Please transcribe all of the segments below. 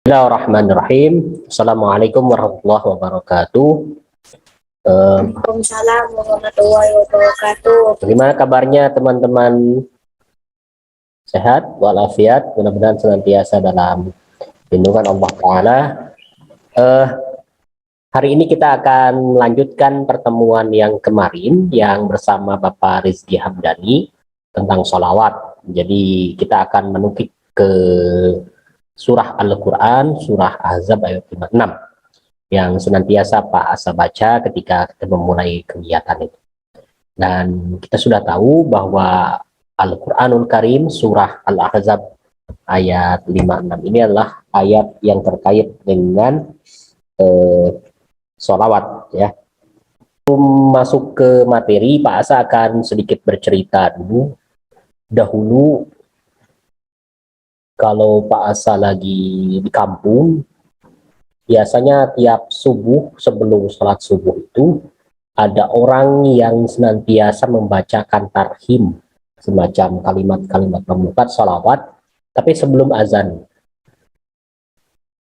Bismillahirrahmanirrahim. Assalamualaikum warahmatullahi wabarakatuh. Waalaikumsalam warahmatullahi wabarakatuh. Bagaimana kabarnya teman-teman? Sehat walafiat, mudah-mudahan senantiasa dalam lindungan Allah Ta'ala. Hari ini kita akan melanjutkan pertemuan yang kemarin yang bersama Bapak Rizky Hamdani tentang sholawat. Jadi kita akan menukik ke surah Al-Quran, surah Ahzab ayat 56 yang senantiasa Pak Asa baca ketika kita memulai kegiatan itu. Dan kita sudah tahu bahwa Al-Quranul Karim surah Al-Ahzab ayat 56 ini adalah ayat yang terkait dengan sholawat ya. Sebelum masuk ke materi, Pak Asa akan sedikit bercerita dulu. Dahulu kalau Pak Asa lagi di kampung, biasanya tiap subuh sebelum sholat subuh itu ada orang yang senantiasa membacakan tarhim, semacam kalimat-kalimat pembuka sholawat, tapi sebelum azan.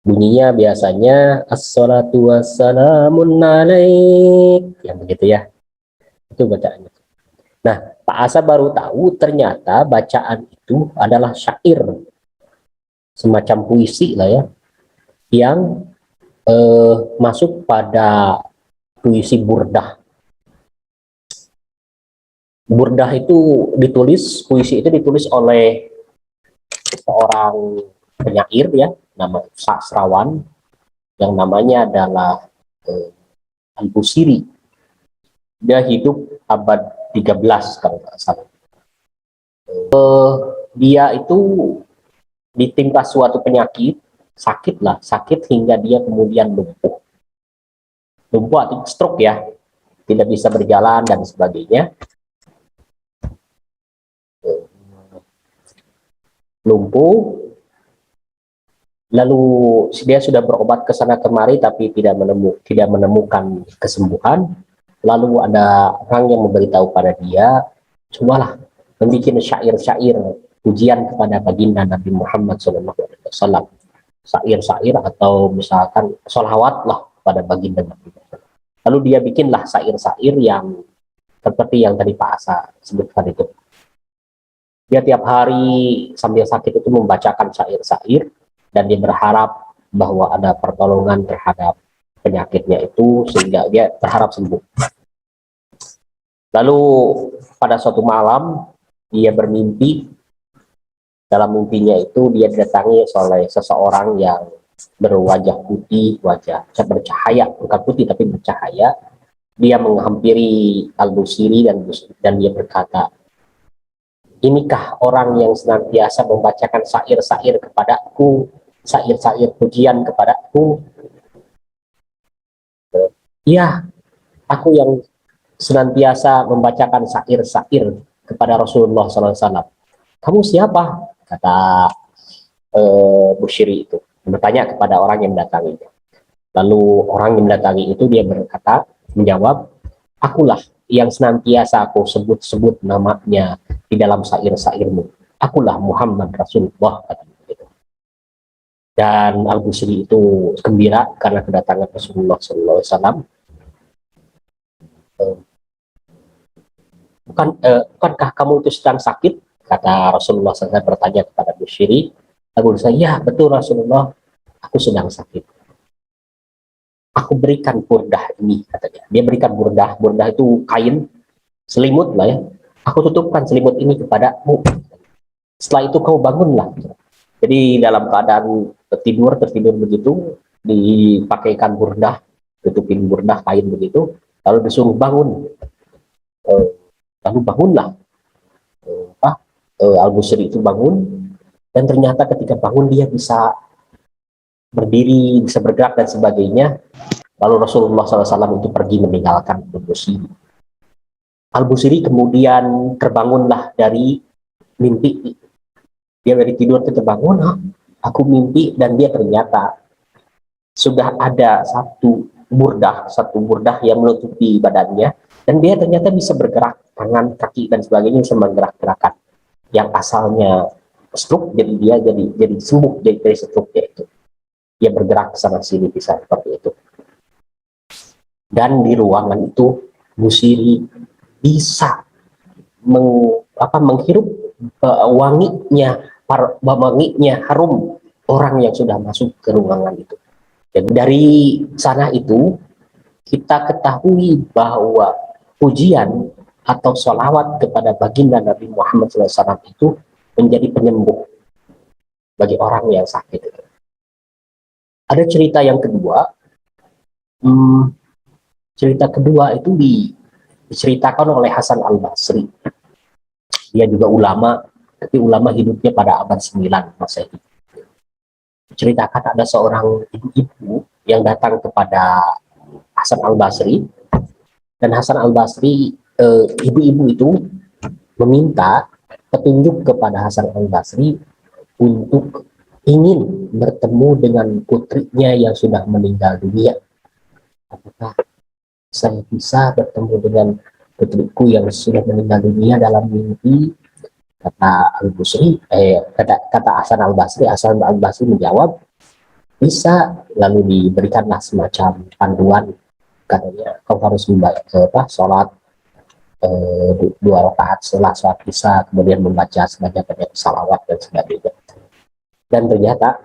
Bunyinya biasanya assalatu wassalamun alaik, yang begitu ya. Itu bacaannya. Nah, Pak Asa baru tahu ternyata bacaan itu adalah syair, semacam puisi lah ya, yang masuk pada puisi burdah. Burdah itu ditulis, puisi itu ditulis oleh seorang penyair ya, nama sastrawan yang namanya adalah Al-Busiri. Dia hidup abad 13 kalau nggak salah. Dia itu ditimpa suatu penyakit, sakit hingga dia kemudian lumpuh atau stroke ya, tidak bisa berjalan dan sebagainya. Lumpuh, lalu dia sudah berobat ke sana kemari tapi tidak menemukan kesembuhan. Lalu ada orang yang memberitahu pada dia, cobalah membuat syair-syair pujian kepada baginda Nabi Muhammad SAW, syair-syair atau misalkan sholawat lah pada baginda Nabi. Lalu dia bikinlah syair-syair yang seperti yang tadi Pak Asa sebutkan itu. Dia tiap hari sambil sakit itu membacakan syair-syair dan dia berharap bahwa ada pertolongan terhadap penyakitnya itu sehingga dia berharap sembuh. Lalu pada suatu malam dia bermimpi. Dalam mimpinya itu dia didatangi oleh seseorang yang berwajah putih, wajah bercahaya, bukan putih tapi bercahaya. Dia menghampiri Al-Busiri dan dia berkata, inikah orang yang senantiasa membacakan syair-syair kepadaku, syair-syair pujian kepadaku? Ya, aku yang senantiasa membacakan syair-syair kepada Rasulullah SAW. Kamu siapa? Kata Busiri itu, bertanya kepada orang yang mendatangi. Lalu orang yang mendatangi itu dia berkata, menjawab, akulah yang senantiasa aku sebut-sebut namanya di dalam syair-syairmu. Akulah Muhammad Rasulullah. Dan Al-Busiri itu gembira karena kedatangan Rasulullah SAW. Bukankah kamu itu sedang sakit? Kata Rasulullah SAW bertanya kepada Busiri. Lalu saya, ya betul Rasulullah, aku sedang sakit. Aku berikan burdah ini, katanya. Dia berikan burdah itu kain, selimut lah ya. Aku tutupkan selimut ini kepadamu. Setelah itu kau bangunlah. Jadi dalam keadaan tertidur begitu, dipakaikan burdah, tutupin burdah kain begitu, lalu disuruh bangun. Lalu bangunlah. Al-Busiri itu bangun, dan ternyata ketika bangun dia bisa berdiri, bisa bergerak dan sebagainya. Lalu Rasulullah SAW itu pergi meninggalkan Al-Busiri. Al-Busiri kemudian terbangunlah dari mimpi. Dia dari tidur terbangun, aku mimpi, dan dia ternyata sudah ada satu burdah yang menutupi badannya, dan dia ternyata bisa bergerak, tangan, kaki dan sebagainya bisa menggerak-gerakan. Yang asalnya stroke, jadi dia jadi sembuh dari stroke itu. dia bergerak ke sana sini bisa seperti itu. Dan di ruangan itu Busiri bisa menghirup wanginya harum orang yang sudah masuk ke ruangan itu. Dan dari sana itu kita ketahui bahwa pujian atau sholawat kepada baginda Nabi Muhammad SAW itu menjadi penyembuh bagi orang yang sakit. Ada cerita yang kedua. Cerita kedua itu diceritakan oleh Hasan al-Basri. Dia juga ulama, tapi ulama hidupnya pada abad 9 Masehi. Ceritakan ada seorang ibu-ibu yang datang kepada Hasan al-Basri, dan Hasan al-Basri, ibu-ibu itu meminta petunjuk kepada Hasan al-Basri untuk ingin bertemu dengan putrinya yang sudah meninggal dunia. Apakah saya bisa bertemu dengan putriku yang sudah meninggal dunia dalam mimpi? Kata Al-Basri, kata Hasan al-Basri menjawab, bisa. Lalu diberikanlah semacam panduan, katanya kau harus membaca sholat 2 rakaat setelah sholat isya, kemudian membaca sebanyak-banyak salawat dan sebagainya. Dan ternyata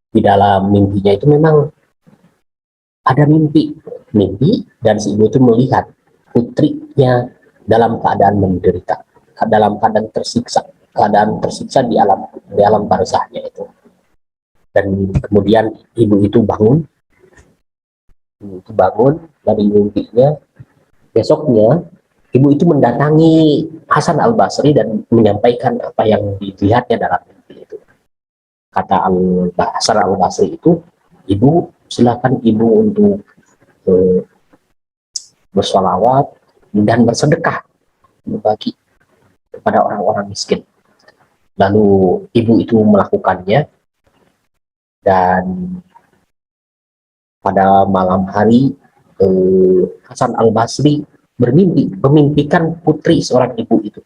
di dalam mimpinya itu memang ada mimpi, dan si ibu itu melihat putrinya dalam keadaan menderita, dalam keadaan tersiksa di alam barzahnya itu. Dan kemudian ibu itu bangun dari mimpinya. Besoknya ibu itu mendatangi Hasan al-Basri dan menyampaikan apa yang dilihatnya dalam mimpi itu. Kata Hasan al-Basri itu, ibu, silakan ibu untuk bersolawat dan bersedekah, berbagi kepada orang-orang miskin. Lalu ibu itu melakukannya, dan pada malam hari Hasan al-Basri memimpikan putri seorang ibu itu.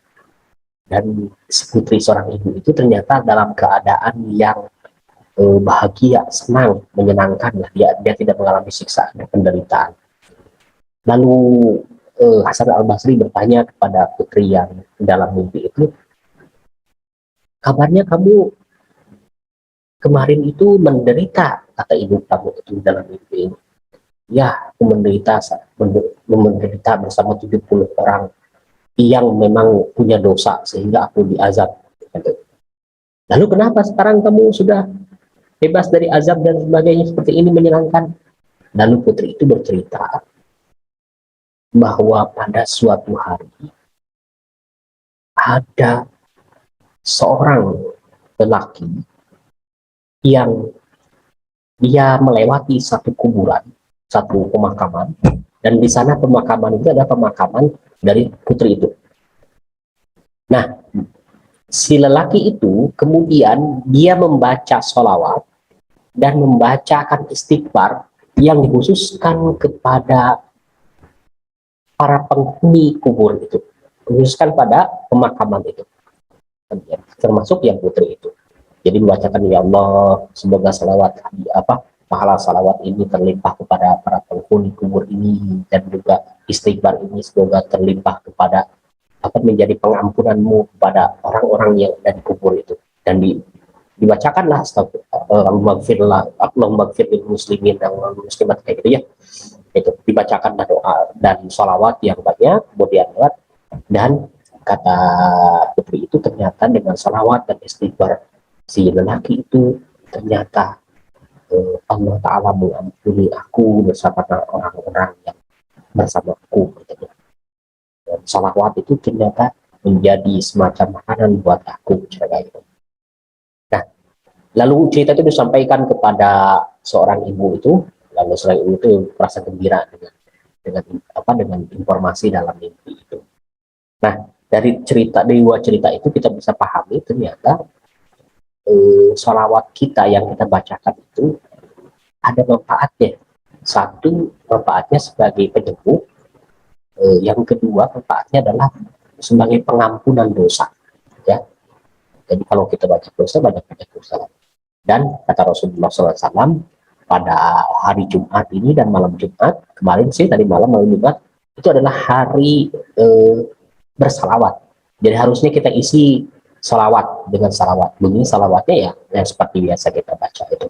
Dan putri seorang ibu itu ternyata dalam keadaan yang bahagia, senang, menyenangkan. Dia tidak mengalami siksaan dan penderitaan. Lalu Hasan al-Basri bertanya kepada putri yang dalam mimpi itu, kabarnya kamu kemarin itu menderita, kata ibu kamu itu dalam mimpi ini. Ya, aku menderita bersama 70 orang yang memang punya dosa sehingga aku diazab. Lalu kenapa sekarang kamu sudah bebas dari azab dan sebagainya seperti ini, menyenangkan? Lalu putri itu bercerita bahwa pada suatu hari ada seorang lelaki yang dia melewati satu kuburan, satu pemakaman, dan di sana pemakaman itu ada pemakaman dari putri itu. Nah, si lelaki itu kemudian dia membaca sholawat dan membacakan istighfar yang dikhususkan kepada para penghuni kubur itu, khususkan pada pemakaman itu, termasuk yang putri itu. Jadi membacakan, ya Allah, semoga salawat pahala salawat ini terlimpah kepada para penghuni kubur ini, dan juga istighfar ini semoga terlimpah kepada menjadi pengampunanmu kepada orang-orang yang ada di kubur itu. Dan dibacakanlah Allahumma gfirlil muslimin dan muslimat, kayak gitu ya. Itu dibacakan doa dan sholawat yang banyak, kemudian dan kata putri itu ternyata dengan sholawat dan istighfar si lelaki itu ternyata Allah Ta'ala mengampuni aku bersama orang-orang yang bersama aku, gitu. Dan sholawat itu ternyata menjadi semacam makanan buat aku, cerita itu. Nah, lalu cerita itu disampaikan kepada seorang ibu itu. Lalu seorang ibu itu merasa gembira dengan informasi dalam mimpi itu. Nah, dari dua cerita itu kita bisa pahami ternyata sholawat kita yang kita bacakan itu ada manfaatnya. Satu, manfaatnya sebagai penyembuh. Yang kedua, manfaatnya adalah sebagai pengampunan dosa. Ya, jadi kalau kita baca dosa, banyak dosa. Dan kata Rasulullah SAW, pada hari Jumat ini dan malam Jumat, kemarin sih tadi malam Jumat, itu adalah hari bersalawat. Jadi harusnya kita isi salawat dengan salawat. Bunyi salawatnya ya yang seperti biasa kita baca itu.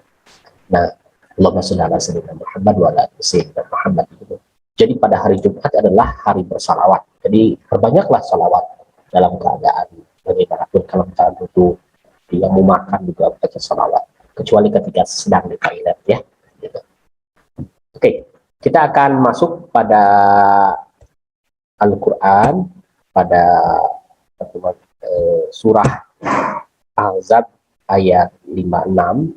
Nah, Allahumma sholli ala sayyidina Muhammad wa ala sayyidina Muhammad gitu. Jadi pada hari Jumat adalah hari bersalawat. Jadi perbanyaklah salawat dalam keadaan bagaimanapun, kalau kita duduk, dia mau makan juga baca salawat. Kecuali ketika sedang di toilet ya. Gitu. Oke, kita akan masuk pada Al-Quran, pada surah Ahzab ayat 56.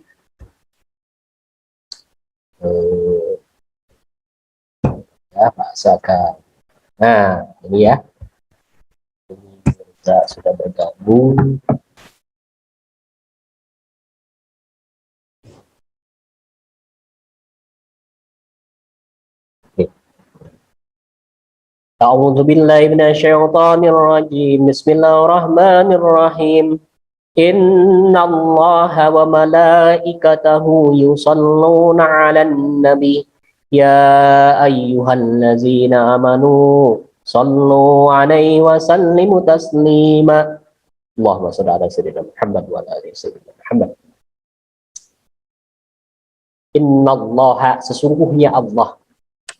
Ya, bahasakan. Nah, ini ya. Ini kita sudah bergabung. A'udzu billahi minasyaitonir rajim. Bismillahirrahmanirrahim. Innallaha wa malaikatahu yusholluna 'alan nabi. Ya ayyuhallazina amanu shallu 'alaihi wa sallimu taslima. Allahumma shalli ala sayyidina Muhammad wa ala ali sayyidina Muhammad. Innallaha, sesungguhnya Allah,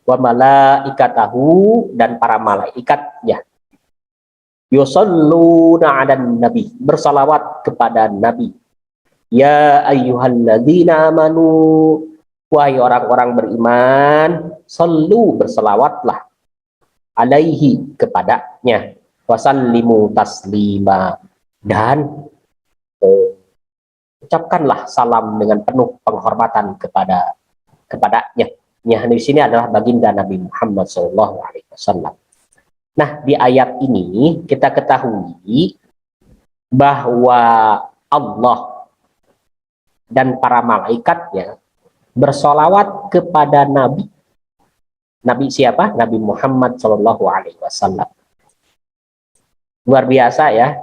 wa malaikatahu, dan para malaikatnya, yusholluna 'alan nabi, bersalawat kepada nabi. Ya ayyuhalladzina amanu, wahai orang-orang beriman, sallu, bersalawatlah, alaihi, kepadanya, wasallimu taslima, dan ucapkanlah salam dengan penuh penghormatan kepadanya. Yang di sini adalah baginda Nabi Muhammad SAW. Nah, di ayat ini kita ketahui bahwa Allah dan para malaikatnya bersolawat kepada Nabi. Nabi siapa? Nabi Muhammad SAW. Luar biasa ya.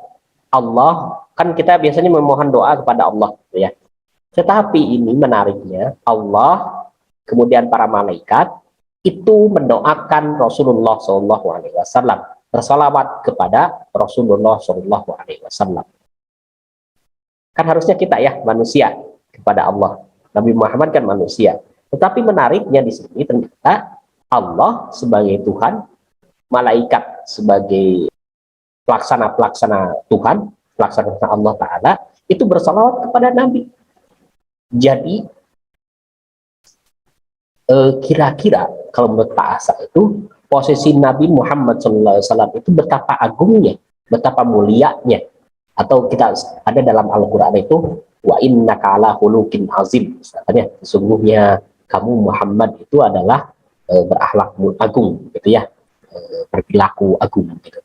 Allah, kan kita biasanya memohon doa kepada Allah, ya. Tetapi ini menariknya, Allah kemudian para malaikat itu mendoakan Rasulullah SAW, bersalawat kepada Rasulullah SAW. Kan harusnya kita ya manusia kepada Allah, Nabi Muhammad kan manusia. Tetapi menariknya di sini ternyata Allah sebagai Tuhan, malaikat sebagai pelaksana Tuhan, pelaksana Allah Ta'ala, itu bersalawat kepada Nabi. Jadi kira-kira kalau menurut Pak Asa itu posisi Nabi Muhammad SAW itu betapa agungnya, betapa mulianya. Atau kita ada dalam Al-Quran itu, wa innaka ala khuluqin azim, katanya sesungguhnya kamu Muhammad itu adalah berakhlak agung, gitu ya, berperilaku agung, gitu.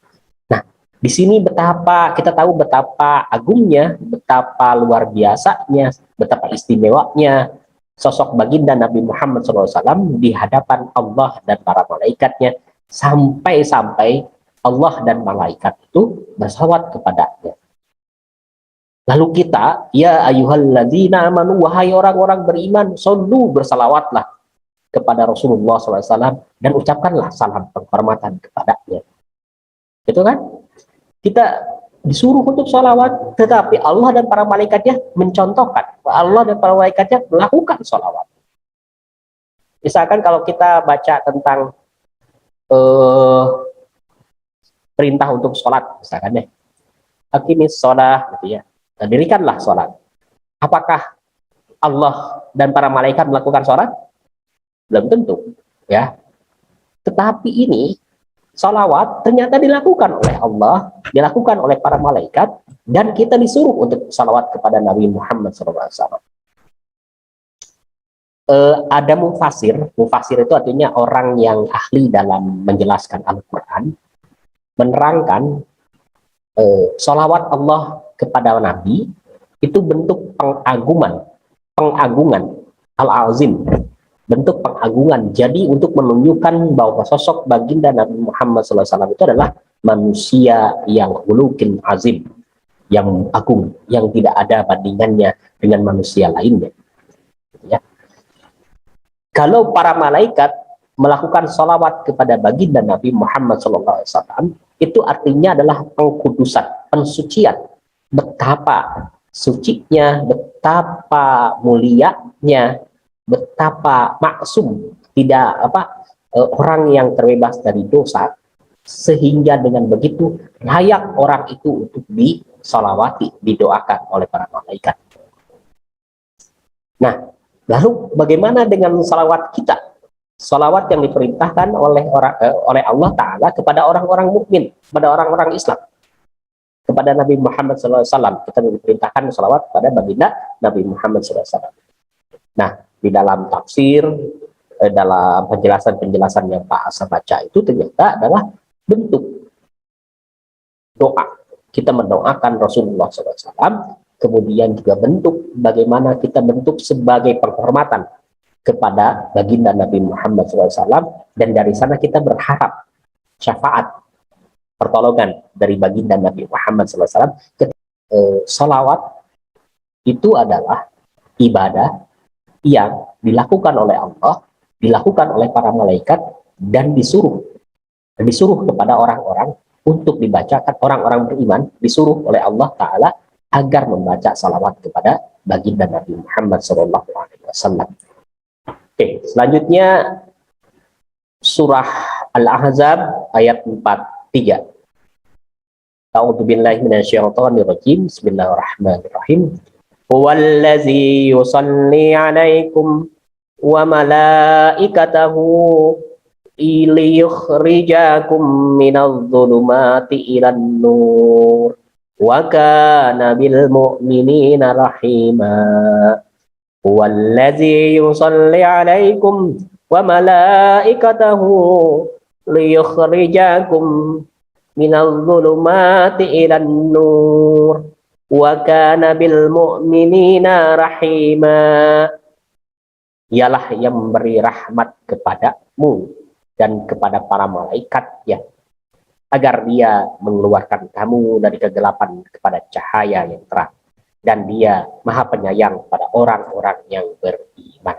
Nah, di sini betapa kita tahu betapa agungnya, betapa luar biasanya, betapa istimewanya sosok baginda Nabi Muhammad SAW di hadapan Allah dan para malaikatnya, sampai-sampai Allah dan malaikat itu bersalawat kepadanya. Lalu kita, ya ayyuhalladzina amanu, wahai orang-orang beriman, sallu, bersalawatlah kepada Rasulullah SAW dan ucapkanlah salam penghormatan kepadanya. Itu kan? Kita disuruh untuk salawat, tetapi Allah dan para malaikatnya mencontohkan, Allah dan para malaikatnya melakukan salawat. Misalkan kalau kita baca tentang perintah untuk sholat, misalkan ya, aqimis sholat, gitu ya, dirikanlah sholat. Apakah Allah dan para malaikat melakukan sholat? Belum tentu, ya. Tetapi ini salawat ternyata dilakukan oleh Allah, dilakukan oleh para malaikat, dan kita disuruh untuk salawat kepada Nabi Muhammad SAW. Ada mufasir itu artinya orang yang ahli dalam menjelaskan Al-Quran, menerangkan salawat Allah kepada Nabi itu bentuk pengagungan al-azim, bentuk pengagungan. Jadi untuk menunjukkan bahwa sosok baginda Nabi Muhammad SAW itu adalah manusia yang khuluqin azim, yang agung, yang tidak ada bandingannya dengan manusia lainnya. Ya. Kalau para malaikat melakukan salawat kepada baginda Nabi Muhammad SAW, itu artinya adalah pengkudusan, pensucian. Betapa sucinya, betapa mulianya, betapa maksum, tidak orang yang terbebas dari dosa, sehingga dengan begitu layak orang itu untuk disalawati, didoakan oleh para malaikat. Nah, lalu bagaimana dengan salawat kita? Salawat yang diperintahkan oleh Allah Ta'ala kepada orang-orang mukmin, kepada orang-orang Islam, kepada Nabi Muhammad SAW. Kita diperintahkan salawat kepada baginda Nabi Muhammad SAW. Nah, di dalam tafsir, dalam penjelasan-penjelasan yang Pak Asa baca itu ternyata adalah bentuk doa. Kita mendoakan Rasulullah SAW, kemudian juga bentuk bagaimana kita bentuk sebagai penghormatan kepada baginda Nabi Muhammad SAW, dan dari sana kita berharap syafaat, pertolongan dari baginda Nabi Muhammad SAW. Salawat itu adalah ibadah yang dilakukan oleh Allah, dilakukan oleh para malaikat, dan disuruh kepada orang-orang untuk dibacakan. Orang-orang beriman disuruh oleh Allah Ta'ala agar membaca salawat kepada baginda Nabi Muhammad SAW. Oke, selanjutnya surah Al-Ahzab ayat 43. A'udzubillahi minasyaitonirrajim. Bismillahirrahmanirrahim. Huwallazi yusalli 'alaikum wa malaikatahu liyukhrijakum minadh-dhulumati ilan nur wa kana bil mu'minina rahima. Huwallazi yusalli 'alaikum wa malaikatahu liyukhrijakum minadh-dhulumati ilan nur wa kana bil mu'minina rahima. Ialah yang memberi rahmat kepadamu dan kepada para malaikatnya, agar dia mengeluarkan kamu dari kegelapan kepada cahaya yang terang, dan dia maha penyayang pada orang-orang yang beriman.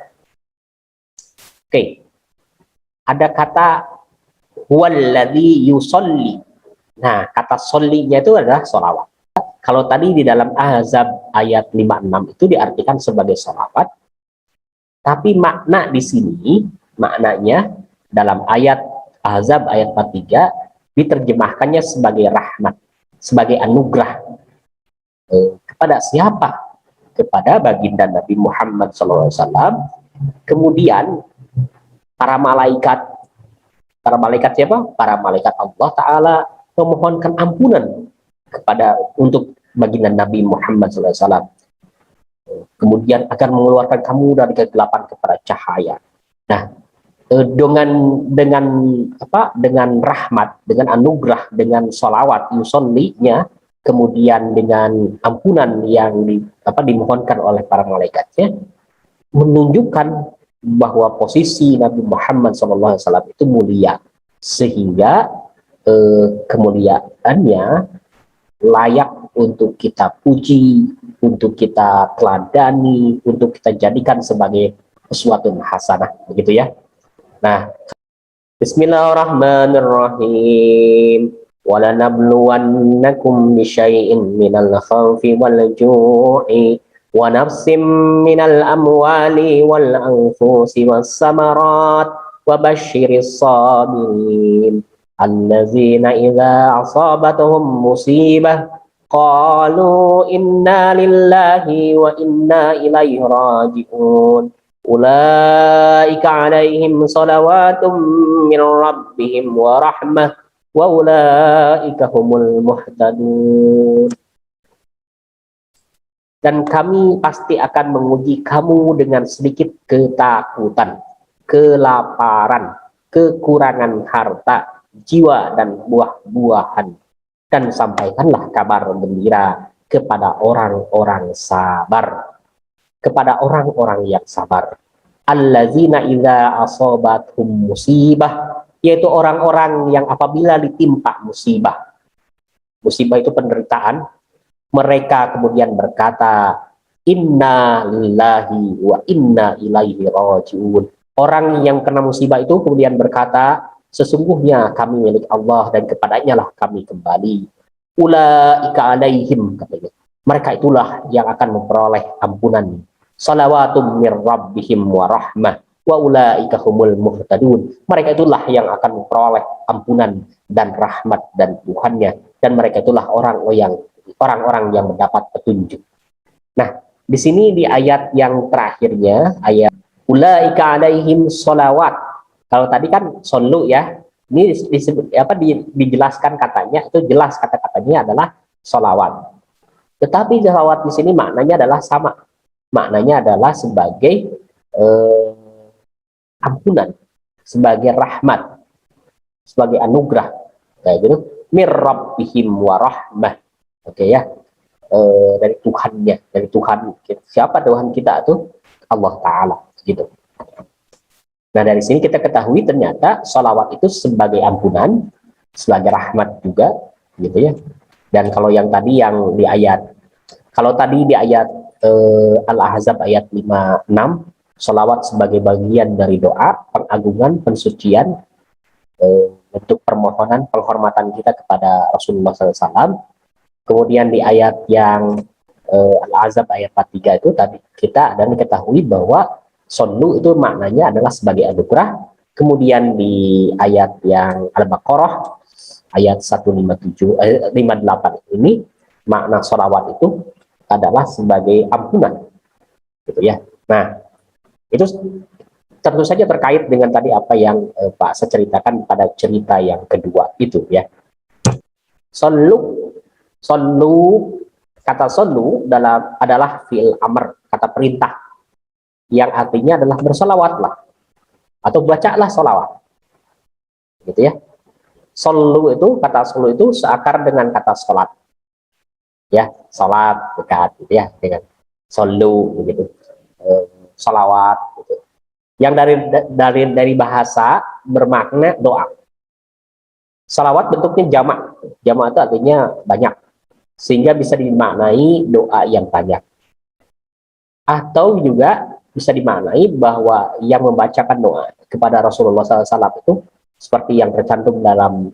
Oke, ada kata huwallazi yusolli. Nah, kata sollinya itu adalah sholawat. Kalau tadi di dalam Ahzab ayat 56 itu diartikan sebagai sholawat, tapi makna di sini, maknanya dalam ayat Ahzab ayat 43 diterjemahkannya sebagai rahmat, sebagai anugerah. Kepada siapa? Kepada baginda Nabi Muhammad SAW. Kemudian para malaikat siapa? Para malaikat Allah Ta'ala memohonkan ampunan untuk baginda Nabi Muhammad SAW. Kemudian akan mengeluarkan kamu dari kegelapan kepada cahaya. Nah, dengan rahmat, dengan anugerah, dengan sholawat yusollinya, kemudian dengan ampunan yang dimohonkan oleh para malaikatnya, menunjukkan bahwa posisi Nabi Muhammad SAW itu mulia, sehingga kemuliaannya layak untuk kita puji, untuk kita teladani, untuk kita jadikan sebagai sesuatu yang hasanah, begitu ya. Nah, Bismillahirrahmanirrahim. وَلَنَبْلُوَنَّكُمْ بِشَيْءٍ مِنَ الْخَوْفِ وَالْجُوعِ وَنَفْسٍ مِنَ الْأَمْوَالِ وَالْأَنْفُسِ وَالثَّمَرَاتِ وَبَشِّرِ الصَّابِرِينَ الَّذِينَ إِذَا أَصَابَتْهُمْ مُصِيبَةٌ قَالُوا إِنَّا لِلَّهِ وَإِنَّا إِلَيْهِ رَاجِعُونَ أُولَئِكَ عَلَيْهِمْ صَلَوَاتٌ مِّن رَّبِّهِمْ وَرَحْمَةٌ وَأُولَئِكَ هُمُ الْمُهْتَدُونَ. Dan kami pasti akan menguji kamu dengan sedikit ketakutan, kelaparan, kekurangan harta, jiwa, dan buah-buahan. Dan sampaikanlah kabar gembira kepada orang-orang sabar, kepada orang-orang yang sabar. Allazina idza asabathum musibah, yaitu orang-orang yang apabila ditimpa musibah. Musibah itu penderitaan, Mereka kemudian berkata, inna lillahi wa inna ilaihi raji'un. Orang yang kena musibah itu kemudian berkata, sesungguhnya kami milik Allah dan kepadanya lah kami kembali. Ulaika alaihim, katanya. Mereka itulah yang akan memperoleh ampunan. Salawatum mir rabbihim wa rahmah wa ulaika humul muhtadun. Mereka itulah yang akan memperoleh ampunan dan rahmat dan Tuhannya, dan mereka itulah orang-orang yang mendapat petunjuk. Nah, di sini di ayat yang terakhirnya, ayat ulaika alaihim sholawat. Kalau tadi kan solu ya, ini disebut apa dijelaskan katanya, itu jelas kata-katanya adalah sholawat. Tetapi sholawat di sini maknanya adalah sama. Maknanya adalah sebagai ampunan, sebagai rahmat, sebagai anugerah, kayak gitu. Mir rabbihim wa rahmah. Oke ya. Dari Tuhannya, dari Tuhan. Siapa Tuhan kita tuh? Allah Ta'ala, gitu. Nah, dari sini kita ketahui ternyata sholawat itu sebagai ampunan, sebagai rahmat juga, gitu ya. Dan kalau yang tadi yang di ayat, kalau tadi di ayat Al-Ahzab ayat 56, sholawat sebagai bagian dari doa, pengagungan, pensucian, untuk permohonan, penghormatan kita kepada Rasulullah SAW. Kemudian di ayat yang Al-Ahzab ayat 43 itu tadi kita dan diketahui bahwa solu itu maknanya adalah sebagai anugerah. Kemudian di ayat yang Al-Baqarah ayat 157 58 ini makna sholawat itu adalah sebagai ampunan, gitu ya. Nah, itu tentu saja terkait dengan tadi apa yang Pak saya ceritakan pada cerita yang kedua itu ya. Solu, kata solu adalah fi'il amr, kata perintah, yang artinya adalah bersolawatlah atau bacalah solawat, gitu ya. Solu itu, kata solu itu seakar dengan kata sholat, ya, sholat dekat, gitu ya, dengan solu, begitu, solawat, gitu. Yang dari bahasa bermakna doa. Salawat bentuknya jamak, jamak itu artinya banyak, sehingga bisa dimaknai doa yang banyak. Atau juga bisa dimaknai bahwa yang membacakan doa kepada Rasulullah SAW itu seperti yang tercantum dalam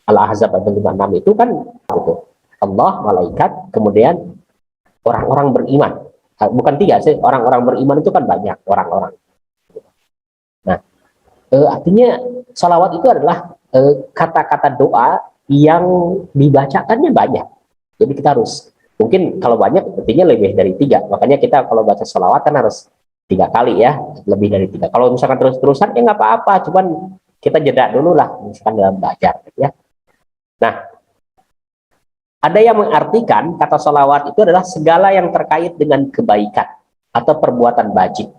Al-Ahzab ayat 56 itu kan gitu. Allah, malaikat, kemudian orang-orang beriman. Bukan tiga sih, orang-orang beriman itu kan banyak orang-orang. Nah, artinya salawat itu adalah kata-kata doa yang dibacakannya banyak. Jadi kita harus, mungkin kalau banyak artinya lebih dari 3. Makanya kita kalau baca sholawat kan harus 3 kali ya, lebih dari 3. Kalau misalkan terus-terusan ya nggak apa-apa, cuman kita jeda dulu lah, misalkan dalam belajar ya. Nah, ada yang mengartikan kata sholawat itu adalah segala yang terkait dengan kebaikan atau perbuatan bajik.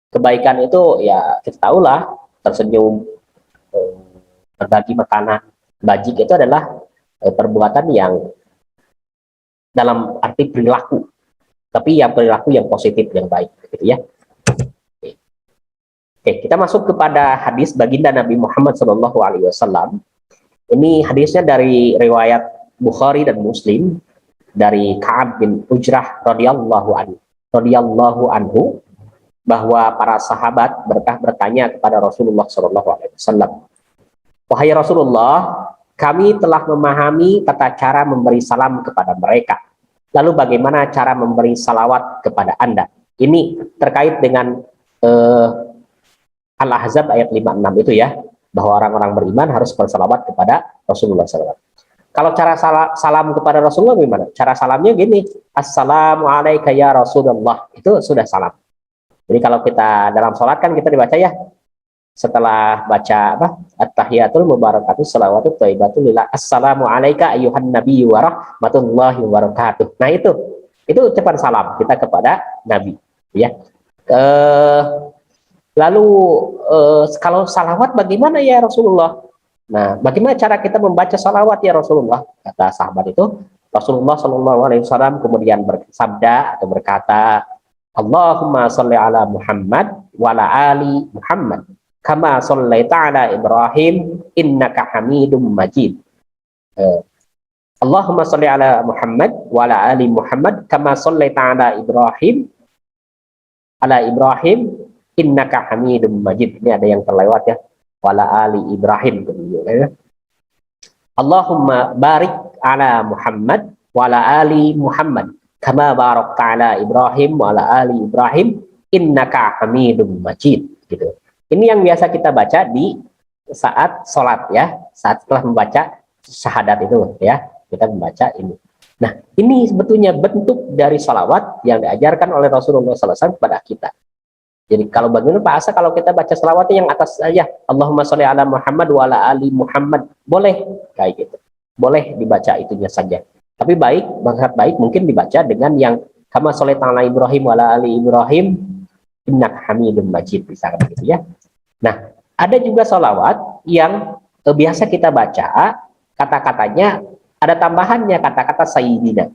Kebaikan itu ya kita tahulah, tersenyum, berbagi makanan. Bajik itu adalah perbuatan yang dalam arti perilaku, tapi yang perilaku yang positif, yang baik, gitu ya. Oke, kita masuk kepada hadis baginda Nabi Muhammad SAW. Ini hadisnya dari riwayat Bukhari dan Muslim, dari Ka'ab bin Ujrah radhiyallahu anhu, bahwa para sahabat bertanya kepada Rasulullah SAW, wahai Rasulullah, kami telah memahami tata cara memberi salam kepada mereka. Lalu bagaimana cara memberi salawat kepada Anda? Ini terkait dengan Al-Ahzab ayat 56 itu ya, bahwa orang-orang beriman harus bersalawat kepada Rasulullah SAW. Kalau cara salam kepada Rasulullah gimana? Cara salamnya gini, Assalamualaikum ya Rasulullah. Itu sudah salam. Jadi kalau kita dalam sholat kan kita dibaca ya, setelah baca apa? At-tahiyatul mubarakatuh salawatu thayyibatul lillah. Assalamu alayka ayyuhan nabiyyu wa rahmatullahi wa barakatuh. Nah, itu ucapan salam kita kepada Nabi, ya. Lalu kalau salawat bagaimana ya Rasulullah? Nah, bagaimana cara kita membaca salawat ya Rasulullah? Kata sahabat itu, Rasulullah SAW kemudian bersabda atau berkata, Allahumma sholli ala Muhammad wa ala ali Muhammad kama shallaita ala Ibrahim innaka Hamidum Majid. Allahumma sholli ala Muhammad wa ala ali Muhammad kama shallaita ala Ibrahim innaka Hamidum Majid. Ini ada yang terlewat ya. Wa ala ali Ibrahim. Ya. Allahumma barik ala Muhammad wa ala ali Muhammad kama barakta ala Ibrahim wa ala ali Ibrahim innaka Hamidum Majid gitu. Ini yang biasa kita baca di saat sholat ya, saat setelah membaca syahadat itu ya, kita membaca ini. Nah, ini sebetulnya bentuk dari sholawat yang diajarkan oleh Rasulullah SAW kepada kita. Jadi kalau bagaimana Pak Asa kalau kita baca sholawatnya yang atas saja, Allahumma sholli ala Muhammad wa ala ali Muhammad, boleh kayak gitu, boleh dibaca itunya saja. Tapi sangat baik mungkin dibaca dengan yang kama sholli ala Ibrahim wa ala ali Ibrahim innaka Hamidum Majid, misalkan gitu ya. Nah, ada juga sholawat yang biasa kita baca, kata-katanya ada tambahannya kata-kata Sayyidina.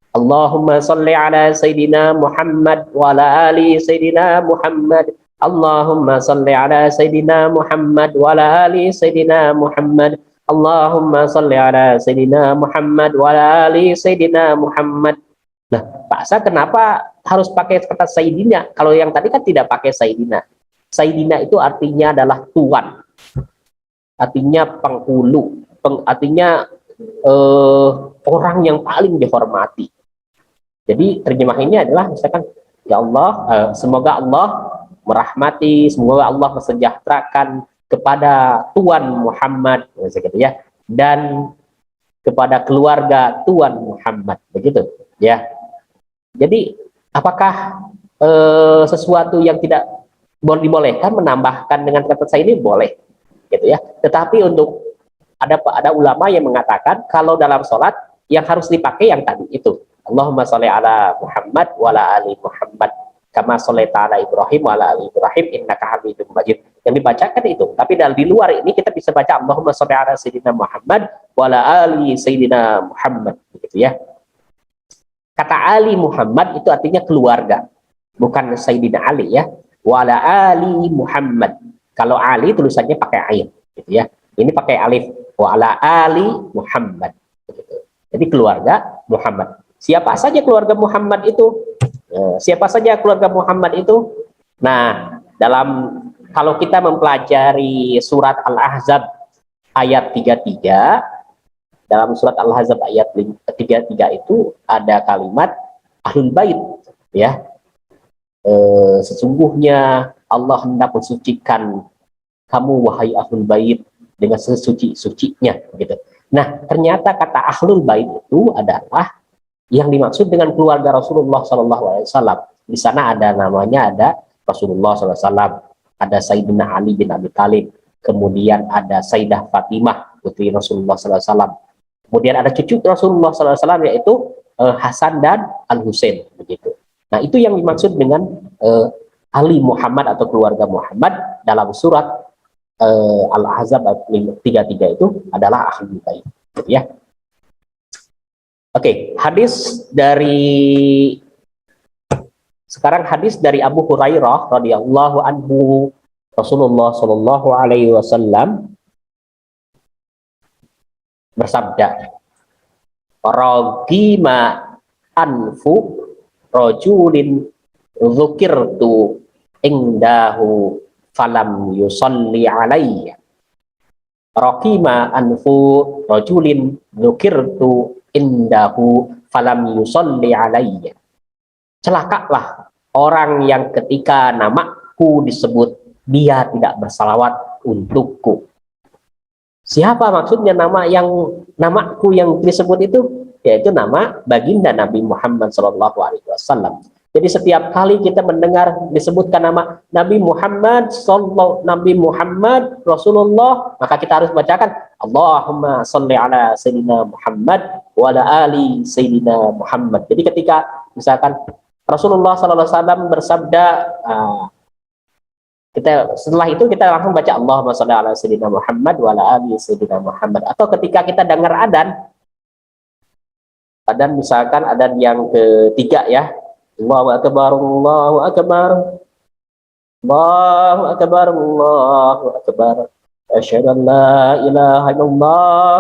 Allahumma sholli ala Sayyidina Muhammad wa ala ali Sayyidina Muhammad. Allahumma sholli ala Sayyidina Muhammad wa ala ali Sayyidina Muhammad. Allahumma sholli ala Sayyidina Muhammad wa ala ali Sayyidina Muhammad. Nah, Pak Asa kenapa harus pakai kata Sayyidina? Kalau yang tadi kan tidak pakai Sayyidina. Sayyidina itu artinya adalah tuan, artinya penghulu, artinya orang yang paling dihormati. Jadi terjemahannya adalah misalkan ya Allah, semoga Allah merahmati, semoga Allah mensejahterakan kepada Tuan Muhammad, gitu ya, dan kepada keluarga Tuan Muhammad, begitu ya. Jadi apakah sesuatu yang tidak dibolehkan menambahkan dengan kata saya ini boleh, gitu ya. Tetapi untuk ada ulama yang mengatakan kalau dalam sholat yang harus dipakai yang tadi itu, Allahumma sholli ala Muhammad wa ala ali Muhammad kama shallaita ala Ibrahim wa ala ali Ibrahim innaka Hamidum Majid. Yang dibacakan itu. Tapi di luar ini kita bisa baca Allahumma sholli ala Sayyidina Muhammad wa ala ali Sayyidina Muhammad, gitu ya. Kata Ali Muhammad itu artinya keluarga, bukan Sayyidina Ali ya. Wa ala ali Muhammad. Kalau Ali tulisannya pakai ain, gitu ya. Ini pakai alif. Wa ala ali Muhammad. Gitu. Jadi keluarga Muhammad. Siapa saja keluarga Muhammad itu? Siapa saja keluarga Muhammad itu? Nah, kalau kita mempelajari surat Al-Ahzab ayat 33, dalam surat Al-Ahzab ayat 33 itu ada kalimat Ahlul Bait ya. Sesungguhnya Allah hendak mensucikan kamu wahai Ahlul Bait dengan sesuci-sucinya gitu. Nah, ternyata kata Ahlul Bait itu adalah yang dimaksud dengan keluarga Rasulullah SAW. Di sana ada namanya, ada Rasulullah SAW, ada Sayyidina Ali bin Abi Thalib, kemudian ada Sayyidah Fatimah putri Rasulullah SAW, kemudian ada cucu Rasulullah SAW yaitu Hasan dan Al Husain, begitu. Nah, itu yang dimaksud dengan Ali Muhammad atau keluarga Muhammad dalam surat Al-Ahzab 33 itu adalah Ahlul Bait, gitu ya. Oke, sekarang hadis dari Abu Hurairah radhiyallahu anhu, Rasulullah Shallallahu alaihi wasallam bersabda, "Ragima anfu rajulin dzukirtu indahu falam yusalli alayya." Raqima anfu rajulin dzukirtu indahu falam yusalli alayya. Celakalah orang yang ketika namaku disebut dia tidak bersalawat untukku. Siapa maksudnya namaku yang disebut itu? Yaitu nama baginda Nabi Muhammad SAW. Jadi setiap kali kita mendengar disebutkan nama Nabi Muhammad Rasulullah, maka kita harus bacakan Allahumma sholli ala Sayyidina Muhammad wa ala ali Sayyidina Muhammad. Jadi ketika misalkan Rasulullah SAW bersabda, setelah itu kita langsung baca Allahumma sholli ala Sayyidina Muhammad wa ala ali Sayyidina Muhammad. Atau ketika kita dengar adzan misalkan adzan yang ketiga ya, Allahu akbar, Allahu akbar, Allahu akbar, Allahu akbar, asyhadu an la ilaha illallah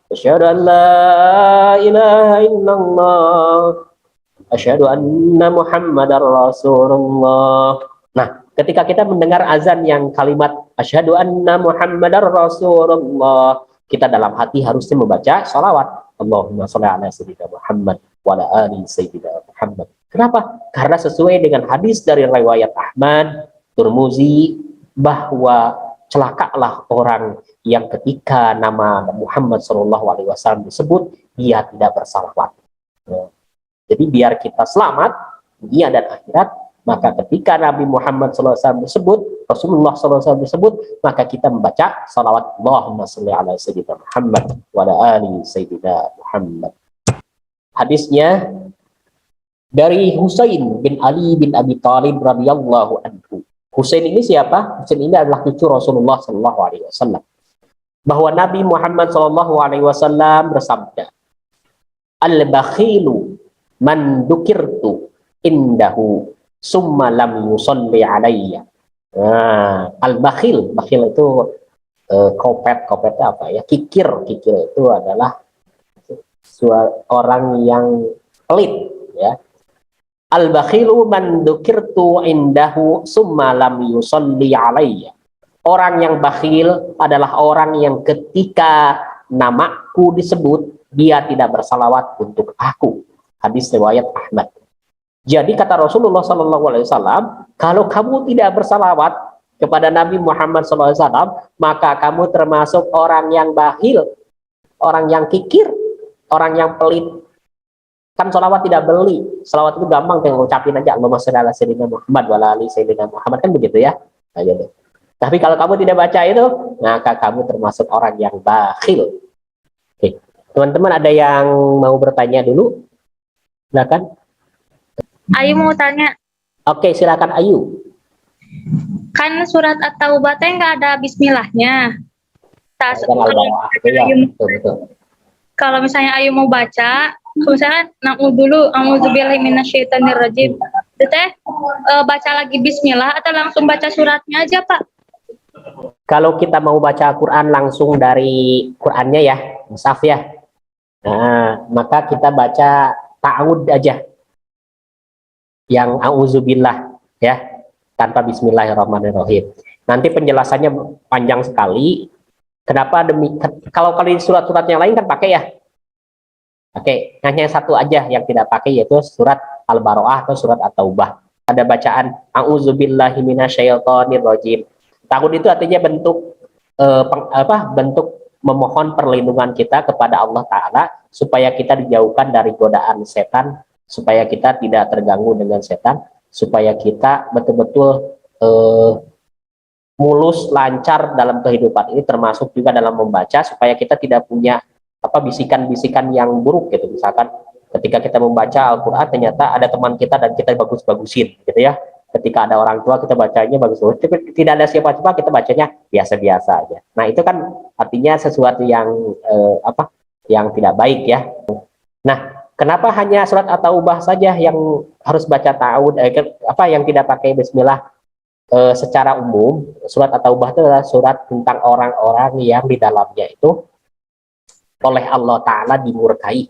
Asyhadu an la ilaha illallah. Asyhadu anna Muhammadar Rasulullah. Nah, ketika kita mendengar azan yang kalimat asyhadu anna Muhammadar Rasulullah, kita dalam hati harusnya membaca sholawat. Allahumma sholli ala sayyidina Muhammad wa ala ali sayyidina Muhammad. Kenapa? Karena sesuai dengan hadis dari riwayat Ahmad, Turmuzi, bahwa celakalah orang yang ketika nama Muhammad SAW disebut, dia tidak bersalawat. Jadi biar kita selamat dunia dan akhirat, maka ketika Nabi Muhammad SAW disebut, Rasulullah SAW disebut, maka kita membaca salawat Allahumma sholli ala sayyidina Muhammad wa ala ali sayyidina Muhammad. Hadisnya dari Husain bin Ali bin Abi Thalib radhiyallahu anhu. Husain ini siapa? Husain ini adalah cucu Rasulullah SAW. Bahwa Nabi Muhammad SAW bersabda, Al-bakhilu man dukirtu indahu summa lam yusalli alayya. Nah, al-bakhil, bakhil itu kopet apa ya? Kikir itu adalah orang yang pelit, ya. Al-bakhilu man dukirtu indahu summa lam yusalli alayya. Orang yang bakhil adalah orang yang ketika namaku disebut, dia tidak bersalawat untuk aku. Hadis riwayat Ahmad. Jadi kata Rasulullah SAW, kalau kamu tidak bersalawat kepada Nabi Muhammad SAW, maka kamu termasuk orang yang bakhil, orang yang kikir, orang yang pelit. Kan salawat tidak beli, salawat itu gampang, tinggal ucapin aja Allahumma sholli ala sayyidina Muhammad wa ala ali sayyidina Muhammad, kan begitu ya. Nah, gitu. Tapi kalau kamu tidak baca itu, maka kamu termasuk orang yang bakhil. Oke. Teman-teman ada yang mau bertanya dulu? Silakan. Ayu mau tanya, Oke, silakan Ayu. kan surat At-Taubah teh nggak ada bismillahnya. Betul. Kalau misalnya Ayu mau baca, misalnya dulu, a'udzubillahi minasyaitonirrajim. Itu teh baca lagi bismillah atau langsung baca suratnya aja, Pak? Kalau kita mau baca Quran langsung dari Qurannya ya, mushaf ya. Nah, maka kita baca ta'awud aja. Yang a'udzubillah ya, tanpa bismillahirrahmanirrahim. Nanti penjelasannya panjang sekali. Kenapa kalau di surat-surat yang lain kan pakai ya. Oke, hanya satu aja yang tidak pakai, yaitu surat Al-Baro'ah atau surat At-Taubah. Ada bacaan a'udzubillahi minasyaitonirrajim. Ta'awud itu artinya bentuk bentuk memohon perlindungan kita kepada Allah Ta'ala supaya kita dijauhkan dari godaan setan, supaya kita tidak terganggu dengan setan, supaya kita betul-betul mulus, lancar dalam kehidupan ini, termasuk juga dalam membaca, supaya kita tidak punya bisikan-bisikan yang buruk gitu. Misalkan ketika kita membaca Al-Quran ternyata ada teman kita dan kita bagus-bagusin gitu ya. Ketika ada orang tua kita bacanya bagus-bagus, tapi tidak ada siapa-siapa kita bacanya biasa-biasa aja. Nah itu kan artinya sesuatu yang yang tidak baik ya. Nah, kenapa hanya surat At-Taubah saja yang harus baca ta'awud, yang tidak pakai bismillah? Secara umum, surat At-Taubah itu adalah surat tentang orang-orang yang di dalamnya itu oleh Allah Ta'ala dimurkai.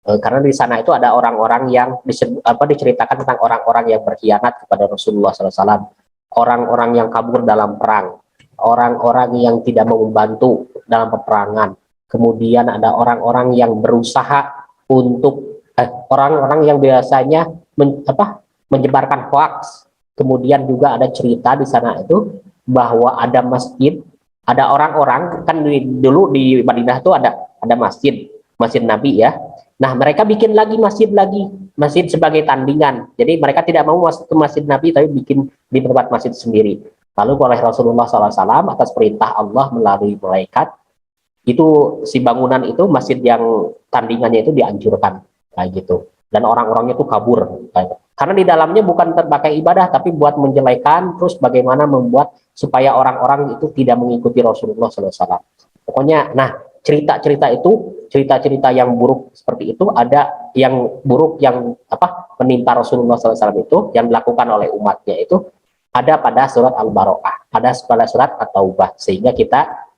Karena di sana itu ada orang-orang yang diceritakan tentang orang-orang yang berkhianat kepada Rasulullah SAW, orang-orang yang kabur dalam perang, orang-orang yang tidak mau membantu dalam peperangan, kemudian ada orang-orang yang berusaha untuk orang-orang yang biasanya menyebarkan hoax. Kemudian juga ada cerita di sana itu bahwa ada masjid, ada orang-orang kan dulu di Madinah itu ada masjid Nabi ya. Nah mereka bikin lagi masjid sebagai tandingan. Jadi mereka tidak mau masuk ke masjid Nabi, tapi bikin di tempat masjid sendiri. Lalu oleh Rasulullah SAW atas perintah Allah melalui malaikat, itu si bangunan itu, masjid yang tandingannya itu dihancurkan kayak gitu. Dan orang-orangnya itu kabur. Karena di dalamnya bukan terpakai ibadah, tapi buat menjelekan, terus bagaimana membuat supaya orang-orang itu tidak mengikuti Rasulullah SAW. Pokoknya, nah cerita-cerita yang buruk seperti itu, ada yang buruk yang menimpa Rasulullah SAW itu, yang dilakukan oleh umatnya itu, ada pada surat Al-Baro'ah, ada pada surat At-Taubah, sehingga kita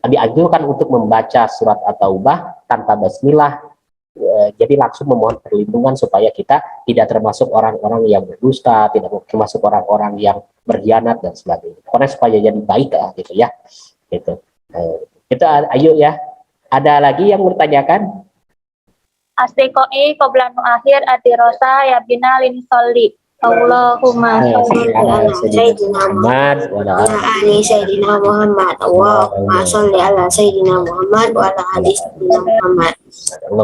dianjurkan untuk membaca surat At-Taubah tanpa basmilah. Jadi langsung memohon perlindungan supaya kita tidak termasuk orang-orang yang berdusta, tidak termasuk orang-orang yang berkhianat dan sebagainya. Pokoknya supaya jadi baik lah gitu ya. Gitu. Itu ayo ya. Ada lagi yang bertanyakan? Asdiqoi qoblanu akhir adirosa ya bina lin sholli. Allahumma sholli ala sayyidina Muhammad wa ala ali Sayyidina Muhammad. Allahumma sholli ala Sayyidina Muhammad wa ala ali Sayyidina Muhammad. ali